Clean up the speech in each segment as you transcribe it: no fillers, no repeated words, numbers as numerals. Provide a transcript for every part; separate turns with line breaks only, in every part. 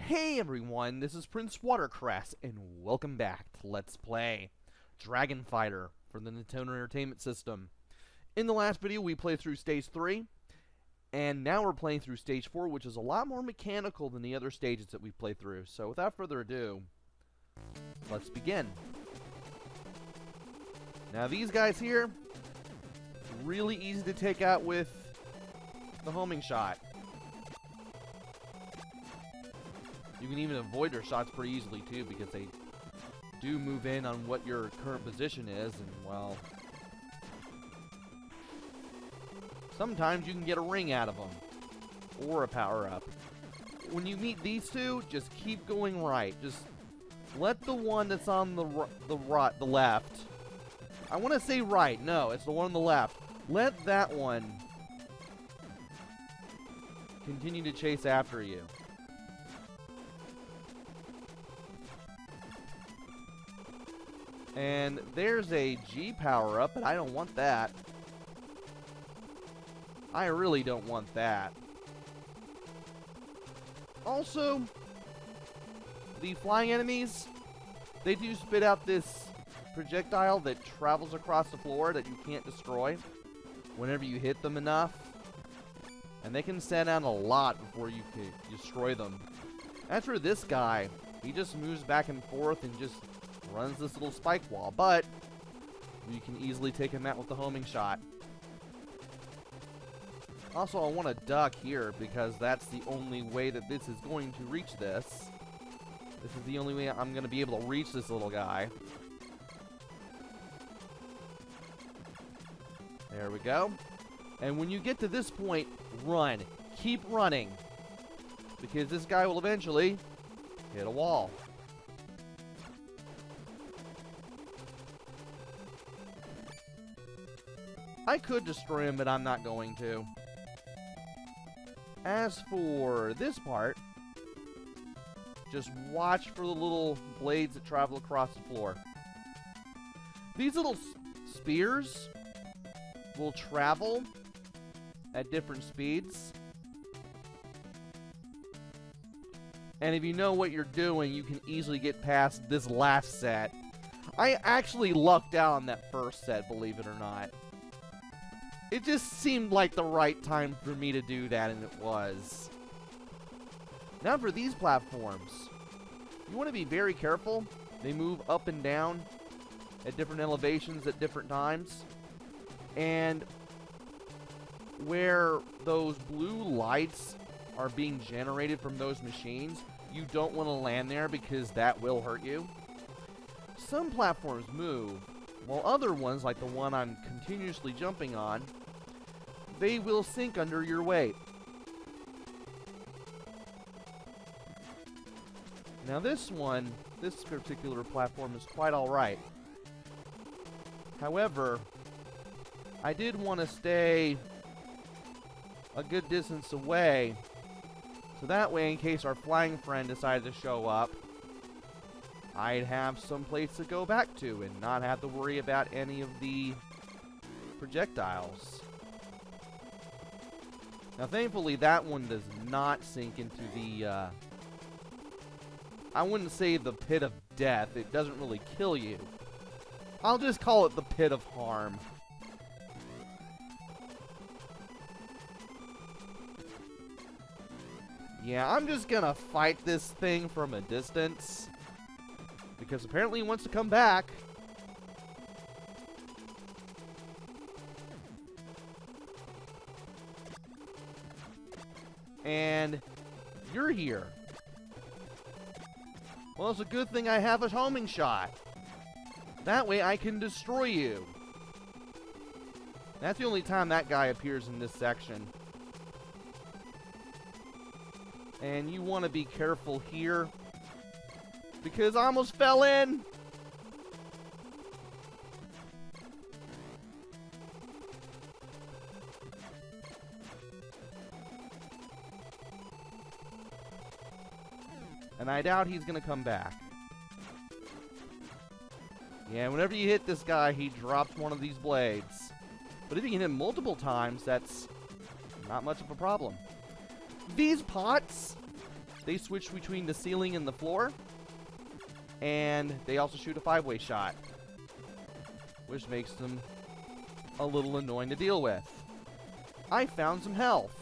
Hey everyone, this is PrinceWatercress, and welcome back to Let's Play Dragon Fighter for the Nintendo Entertainment System. In the last video, we played through Stage 3, and now we're playing through Stage 4, which is a lot more mechanical than the other stages that we've played through. So without further ado, let's begin. Now these guys here, really easy to take out with the homing shot. You can even avoid their shots pretty easily, too, because they do move in on what your current position is, and, well, sometimes you can get a ring out of them, or a power-up. When you meet these two, just keep going right. Just let the one that's on the left, I want to say right, no, it's the one on the left. Let that one continue to chase after you. And there's a G power-up, but I don't want that. I really don't want that. Also, the flying enemies, they do spit out this projectile that travels across the floor that you can't destroy whenever you hit them enough. And they can send out a lot before you can destroy them. As for this guy, he just moves back and forth and just runs this little spike wall, but you can easily take him out with the homing shot. Also, I want to duck here because that's the only way that this is going to reach this. This is the only way I'm going to be able to reach this little guy. There we go. And when you get to this point, run. Keep running. Because this guy will eventually hit a wall. I could destroy him, but I'm not going to. As for this part, just watch for the little blades that travel across the floor. These little spears will travel at different speeds. And if you know what you're doing, you can easily get past this last set. I actually lucked out on that first set, believe it or not. It just seemed like the right time for me to do that, and it was. Now for these platforms. You want to be very careful. They move up and down at different elevations at different times. And where those blue lights are being generated from those machines, you don't want to land there because that will hurt you. Some platforms move, while other ones, like the one I'm continuously jumping on, they will sink under your weight. Now this particular platform is quite alright. However, I did want to stay a good distance away, so that way, in case our flying friend decided to show up, I'd have some place to go back to and not have to worry about any of the projectiles. Now, thankfully, that one does not sink into the, I wouldn't say the pit of death. It doesn't really kill you. I'll just call it the pit of harm. Yeah, I'm just gonna fight this thing from a distance, because apparently he wants to come back. And you're here. Well, it's a good thing I have a homing shot. That way I can destroy you. That's the only time that guy appears in this section. And you want to be careful here, because I almost fell in. And I doubt he's going to come back. Yeah, whenever you hit this guy, he drops one of these blades. But if you can hit him multiple times, that's not much of a problem. These pots They switch between the ceiling and the floor. And they also shoot a 5-way shot, which makes them a little annoying to deal with. I found some health.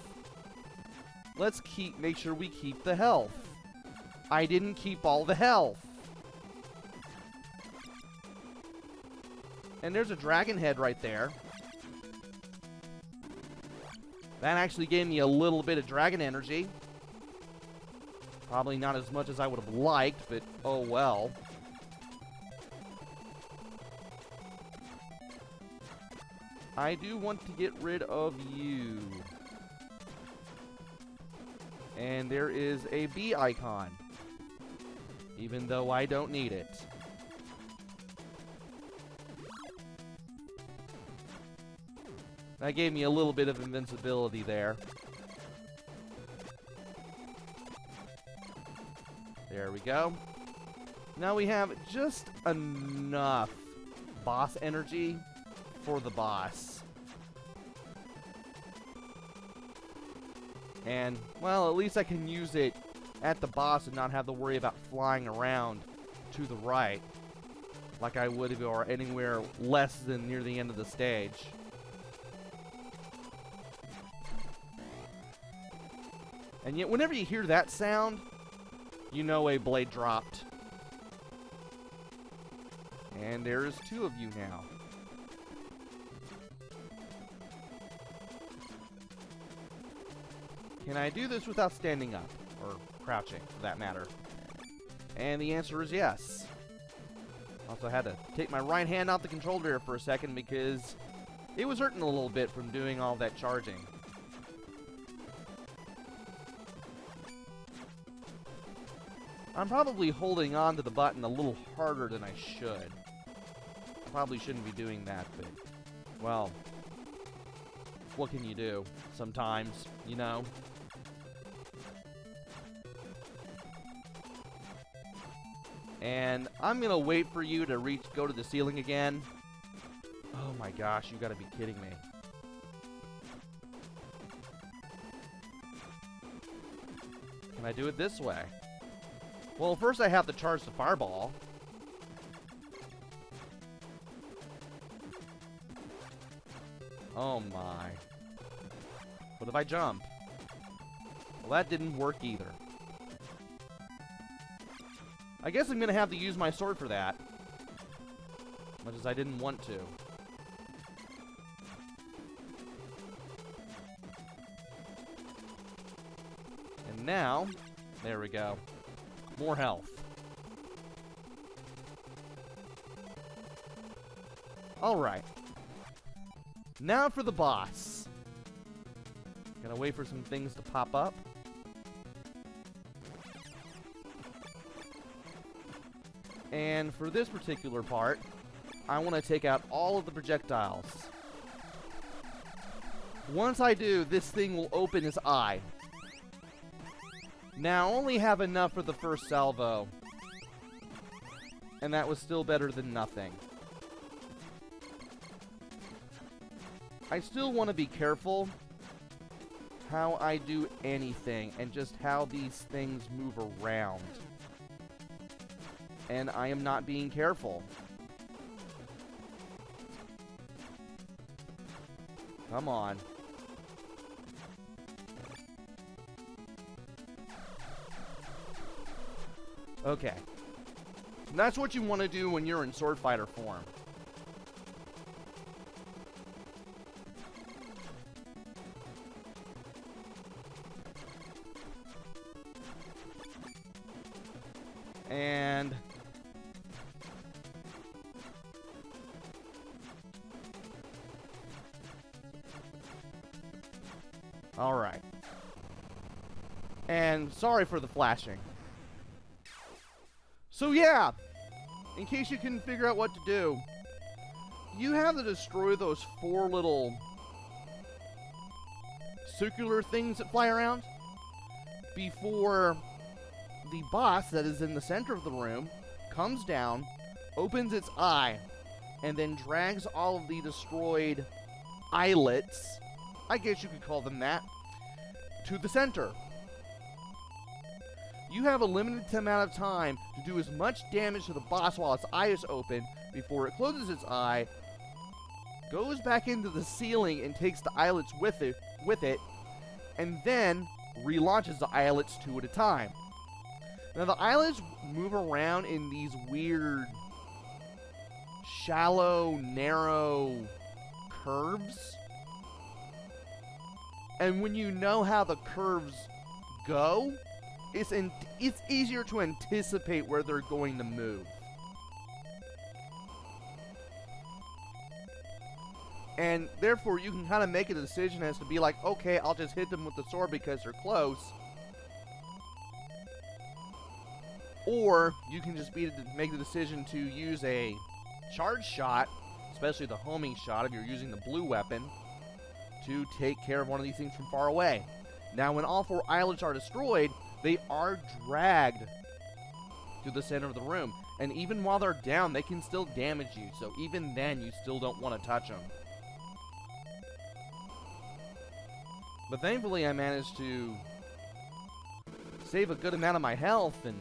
Let's make sure we keep the health. I didn't keep all the health. And there's a dragon head right there. That actually gave me a little bit of dragon energy. Probably not as much as I would have liked, but oh well. I do want to get rid of you. And there is a bee icon, even though I don't need it. That gave me a little bit of invincibility there. There we go. Now we have just enough boss energy for the boss. And, well, at least I can use it at the boss and not have to worry about flying around to the right like I would if it were anywhere less than near the end of the stage. And yet, whenever you hear that sound, you know a blade dropped. And there's 2 of you now. Can I do this without standing up? Or crouching, for that matter? And the answer is yes. Also had to take my right hand off the controller there for a second because it was hurting a little bit from doing all that charging. I'm probably holding on to the button a little harder than I should. I probably shouldn't be doing that, but, well, what can you do sometimes, you know? And I'm gonna wait for you to go to the ceiling again. Oh my gosh, you gotta be kidding me. Can I do it this way? Well, first I have to charge the fireball. Oh my. What if I jump? Well, that didn't work either. I guess I'm gonna have to use my sword for that. Much as I didn't want to. And now, there we go. More health. Alright. Now for the boss. Gonna wait for some things to pop up. And for this particular part, I want to take out all of the projectiles. Once I do, this thing will open its eye. Now, I only have enough for the first salvo. And that was still better than nothing. I still want to be careful how I do anything and just how these things move around. And I am not being careful. Come on. Okay. And that's what you want to do when you're in sword fighter form. And all right. And sorry for the flashing. So yeah, in case you couldn't figure out what to do, you have to destroy those 4 little circular things that fly around before the boss that is in the center of the room comes down, opens its eye, and then drags all of the destroyed eyelets, I guess you could call them that, to the center. You have a limited amount of time to do as much damage to the boss while its eye is open before it closes its eye, goes back into the ceiling and takes the eyelets with it, and then relaunches the eyelets 2 at a time. Now the eyelets move around in these weird, shallow, narrow curves. And when you know how the curves go, it's easier to anticipate where they're going to move. And therefore, you can kind of make a decision as to be like, okay, I'll just hit them with the sword because they're close. Or you can just make the decision to use a charge shot, especially the homing shot if you're using the blue weapon, to take care of one of these things from far away. Now, when all 4 eyelets are destroyed, they are dragged to the center of the room. And even while they're down, they can still damage you. So even then, you still don't want to touch them. But thankfully, I managed to save a good amount of my health, and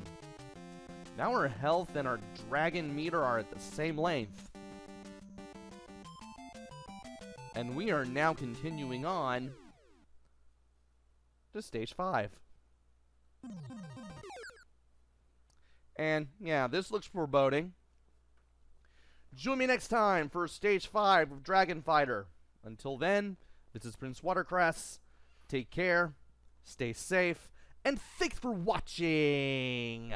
now our health and our dragon meter are at the same length. And we are now continuing on to stage 5. And yeah, this looks foreboding. Join me next time for stage 5 of Dragon Fighter. Until then, this is PrinceWatercress. Take care, stay safe, and thanks for watching!